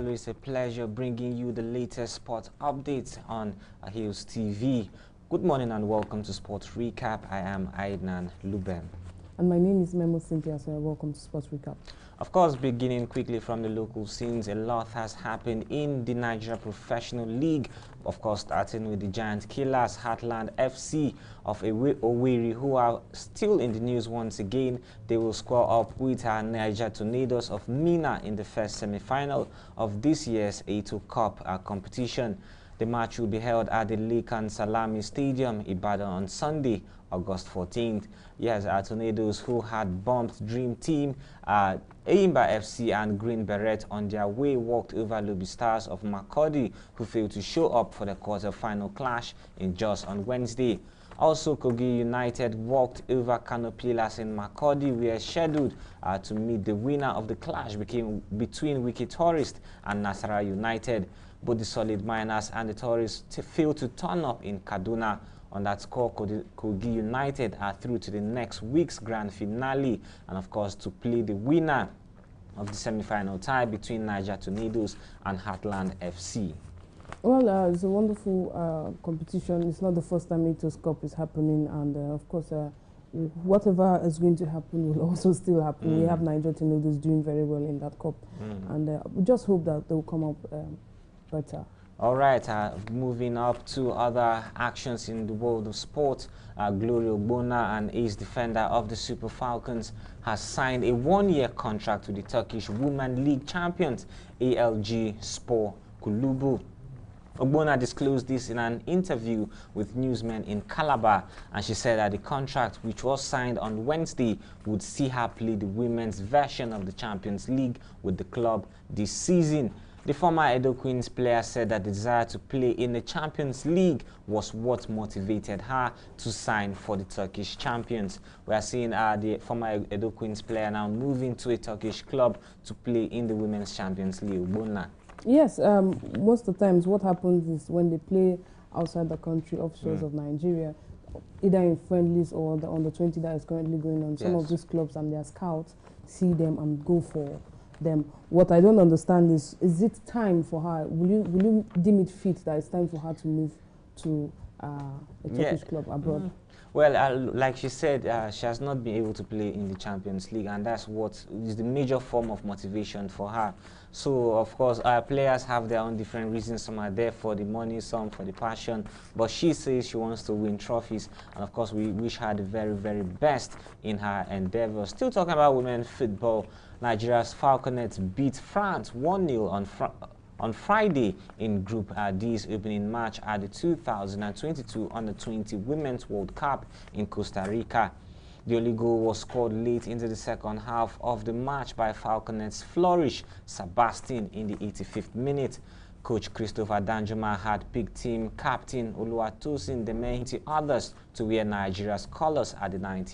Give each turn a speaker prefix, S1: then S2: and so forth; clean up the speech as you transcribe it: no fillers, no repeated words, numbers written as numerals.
S1: always a pleasure bringing you the latest sports updates on Hills TV. Good morning and welcome to Sports Recap. I am Aidnan Lubem.
S2: And my name is Memo Cynthia, so welcome to Sports Recap.
S1: Of course, beginning quickly from the local scenes, a lot has happened in the Nigeria Professional League. Of course, starting with the giant killers, Heartland FC of Owerri, who are still in the news once again. They will square up with Niger Tornadoes of Mina in the first semi-final of this year's A2 Cup competition. The match will be held at the Lekan Salami Stadium, Ibadan, on Sunday, August 14th. Yes, Tornadoes, who had bumped Dream Team, Eyimba FC and Green Beret on their way, walked over Lobby Stars of Makurdi, who failed to show up for the quarter-final clash in Jos on Wednesday. Also, Kogi United walked over Kano Pillars in Makurdi. We are scheduled to meet the winner of the clash between Wiki Tourist and Nasarawa United. Both the Solid Miners and the Tourists failed to turn up in Kaduna. On that score, Kogi United are through to the next week's grand finale and, of course, to play the winner of the semi-final tie between Niger Tornadoes and Heartland FC.
S2: Well, it's a wonderful competition. It's not the first time A2 Cup is happening, and of course, whatever is going to happen will also still happen. We have Niger Tornadoes doing very well in that cup, and we just hope that they will come up better.
S1: All right, moving up to other actions in the world of sport, Glory Ogbonna, an ace defender of the Super Falcons, has signed a one-year contract with the Turkish Women League champions, ALG Spor Kulübü. Ogbonna disclosed this in an interview with newsmen in Calabar, and she said that the contract, which was signed on Wednesday, would see her play the women's version of the Champions League with the club this season. The former Edo Queens player said that the desire to play in the Champions League was what motivated her to sign for the Turkish champions. We are seeing the former Edo Queens player now moving to a Turkish club to play in the Women's Champions League. Ogbonna.
S2: Yes, most of the times what happens is when they play outside the country, offshores of Nigeria, either in friendlies or the under-20 that is currently going on, some of these clubs and their scouts see them and go for them. What I don't understand is it time for her? Will you deem it fit that it's time for her to move to a Turkish club abroad?
S1: Well, like she said, she has not been able to play in the Champions League, and that's what is the major form of motivation for her. So, of course, players have their own different reasons. Some are there for the money, some for the passion. But she says she wants to win trophies, and of course, we wish her the very, very best in her endeavors. Still talking about women's football, Nigeria's Falconets beat France 1-0 on Friday in Group D's opening match at the 2022 Under-20 Women's World Cup in Costa Rica. The only goal was scored late into the second half of the match by Falconets Flourish Sebastian in the 85th minute. Coach Christopher Danjuma had picked team captain Oluwatosin Demehinti others to wear Nigeria's colors at the 19th